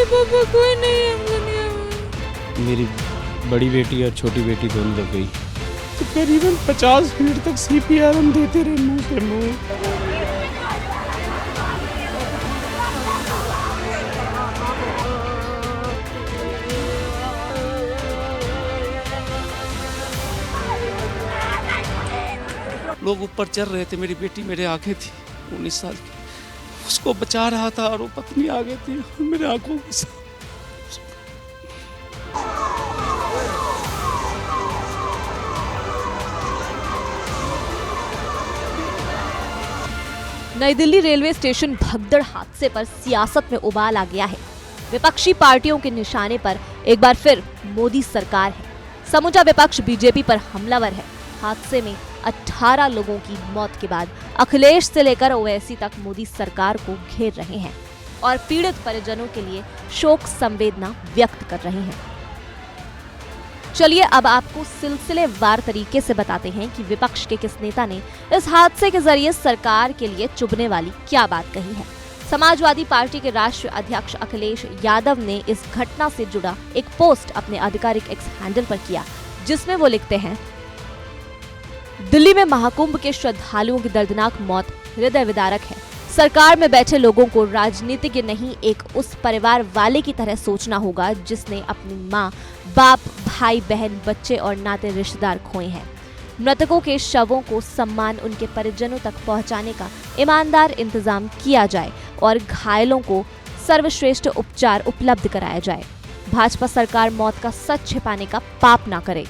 पापा कोई नहीं है हम दुनिया में। मेरी बड़ी बेटी और छोटी बेटी दोनों दब गई। तो करीबन 50 मिनट तक CPR हम देते रहे मुंह से मुंह। लोग ऊपर चढ़ रहे थे, मेरी बेटी मेरे आगे थी 19 साल की, उसको बचा रहा था और वो पत्नी आगे थी और मेरे आंखों के साथ। नई दिल्ली रेलवे स्टेशन भगदड़ हादसे पर सियासत में उबाल आ गया है। विपक्षी पार्टियों के निशाने पर एक बार फिर मोदी सरकार है। समूचा विपक्ष बीजेपी पर हमलावर है। हादसे में 18 लोगों की मौत के बाद अखिलेश से लेकर ओवैसी तक मोदी सरकार को घेर रहे हैं और पीड़ित परिजनों के लिए शोक संवेदना व्यक्त कर रहे हैं। चलिए अब आपको सिलसिलेवार तरीके से बताते हैं कि विपक्ष के किस नेता ने इस हादसे के जरिए सरकार के लिए चुभने वाली क्या बात कही है। समाजवादी पार्टी के राष्ट्रीय अध्यक्ष अखिलेश यादव ने इस घटना से जुड़ा एक पोस्ट अपने आधिकारिक एक्स हैंडल पर किया, जिसमें वो लिखते हैं, दिल्ली में महाकुंभ के श्रद्धालुओं की दर्दनाक मौत हृदय विदारक है। सरकार में बैठे लोगों को राजनीतिज्ञ नहीं, एक उस परिवार वाले की तरह सोचना होगा जिसने अपनी माँ, बाप, भाई, बहन, बच्चे और नाते रिश्तेदार खोए हैं। मृतकों के शवों को सम्मान उनके परिजनों तक पहुंचाने का ईमानदार इंतजाम किया जाए और घायलों को सर्वश्रेष्ठ उपचार उपलब्ध कराया जाए। भाजपा सरकार मौत का सच छिपाने का पाप ना करे।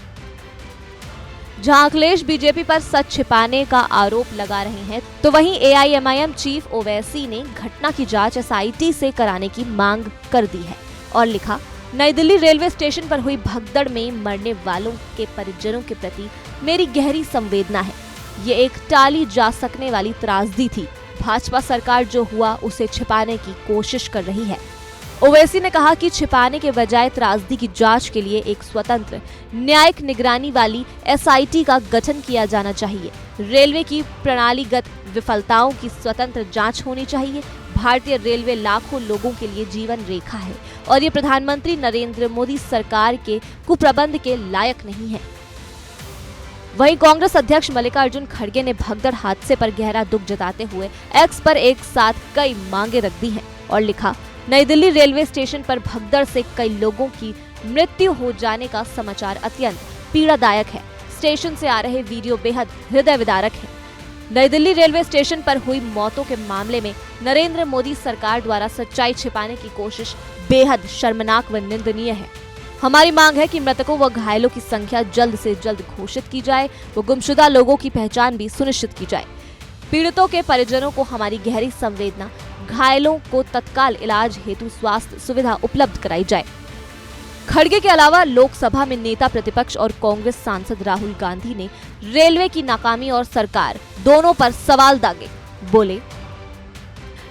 जहां अखिलेश बीजेपी पर सच छिपाने का आरोप लगा रहे हैं, तो वहीं AIMIM चीफ ओवैसी ने घटना की जांच SIT से कराने की मांग कर दी है और लिखा, नई दिल्ली रेलवे स्टेशन पर हुई भगदड़ में मरने वालों के परिजनों के प्रति मेरी गहरी संवेदना है। ये एक टाली जा सकने वाली त्रासदी थी। भाजपा सरकार जो हुआ उसे छिपाने की कोशिश कर रही है। ओवैसी ने कहा कि छिपाने के बजाय त्रासदी की जांच के लिए एक स्वतंत्र न्यायिक निगरानी वाली SIT का गठन किया जाना चाहिए। रेलवे की प्रणालीगत विफलताओं की स्वतंत्र जांच होनी चाहिए। भारतीय रेलवे लाखों लोगों के लिए जीवन रेखा है और ये प्रधानमंत्री नरेंद्र मोदी सरकार के कुप्रबंध के लायक नहीं है। वहीं कांग्रेस अध्यक्ष मल्लिकार्जुन खड़गे ने भगदड़ हादसे पर गहरा दुख जताते हुए एक्स पर एक साथ कई मांगे रख दी हैं और लिखा, नई दिल्ली रेलवे स्टेशन पर भगदड़ से कई लोगों की मृत्यु हो जाने का समाचार अत्यंत पीड़ादायक है। स्टेशन से आ रहे वीडियो बेहद हृदय विदारक है। नई दिल्ली रेलवे स्टेशन पर हुई मौतों के मामले में नरेंद्र मोदी सरकार द्वारा सच्चाई छिपाने की कोशिश बेहद शर्मनाक व निंदनीय है। हमारी मांग है कि मृतकों व घायलों की संख्या जल्द से जल्द घोषित की जाए व गुमशुदा लोगों की पहचान भी सुनिश्चित की जाए। पीड़ितों के परिजनों को हमारी गहरी संवेदना। घायलों को तत्काल इलाज हेतु स्वास्थ्य सुविधा उपलब्ध कराई जाए। खड़गे के अलावा लोकसभा में नेता प्रतिपक्ष और कांग्रेस सांसद राहुल गांधी ने रेलवे की नाकामी और सरकार दोनों पर सवाल दागे। बोले,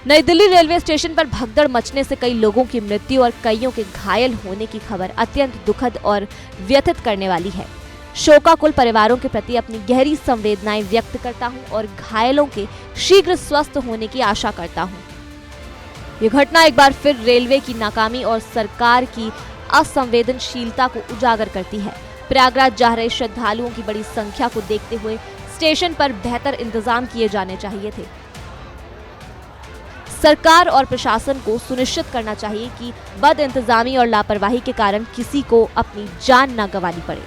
नई दिल्ली रेलवे स्टेशन पर भगदड़ मचने से कई लोगों की मृत्यु और कईयों के घायल होने की खबर अत्यंत दुखद और व्यथित करने वाली है। शोकाकुल परिवारों के प्रति अपनी गहरी संवेदनाएं व्यक्त करता हूं और घायलों के शीघ्र स्वस्थ होने की आशा करता हूं। ये घटना एक बार फिर रेलवे की नाकामी और सरकार की असंवेदनशीलता को उजागर करती है। प्रयागराज जा रहे श्रद्धालुओं की बड़ी संख्या को देखते हुए स्टेशन पर बेहतर इंतजाम किए जाने चाहिए थे। सरकार और प्रशासन को सुनिश्चित करना चाहिए कि बद इंतजामी और लापरवाही के कारण किसी को अपनी जान न गंवानी पड़े।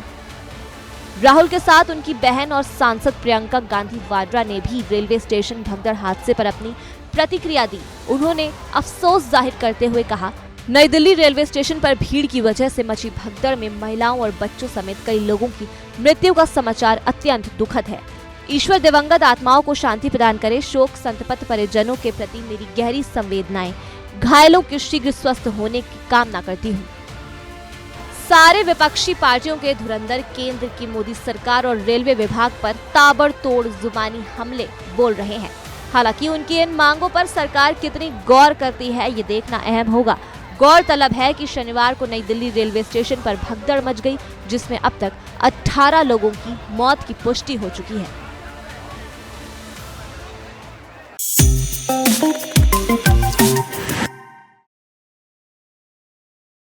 राहुल के साथ उनकी बहन और सांसद प्रियंका गांधी वाड्रा ने भी रेलवे स्टेशन भगदड़ हादसे पर अपनी प्रतिक्रिया दी। उन्होंने अफसोस जाहिर करते हुए कहा, नई दिल्ली रेलवे स्टेशन पर भीड़ की वजह से मची भगदड़ में महिलाओं और बच्चों समेत कई लोगों की मृत्यु का समाचार अत्यंत दुखद है। ईश्वर दिवंगत आत्माओं को शांति प्रदान करे। शोक संतप्त परिजनों के प्रति मेरी गहरी संवेदनाएं। घायलों के शीघ्र स्वस्थ होने की कामना करती हूँ। सारे विपक्षी पार्टियों के धुरंधर केंद्र की मोदी सरकार और रेलवे विभाग पर ताबड़तोड़ जुबानी हमले बोल रहे हैं। हालांकि उनकी इन मांगों पर सरकार कितनी गौर करती है, ये देखना अहम होगा। गौरतलब है कि शनिवार को नई दिल्ली रेलवे स्टेशन पर भगदड़ मच गई, जिसमें अब तक 18 लोगों की मौत की पुष्टि हो चुकी है।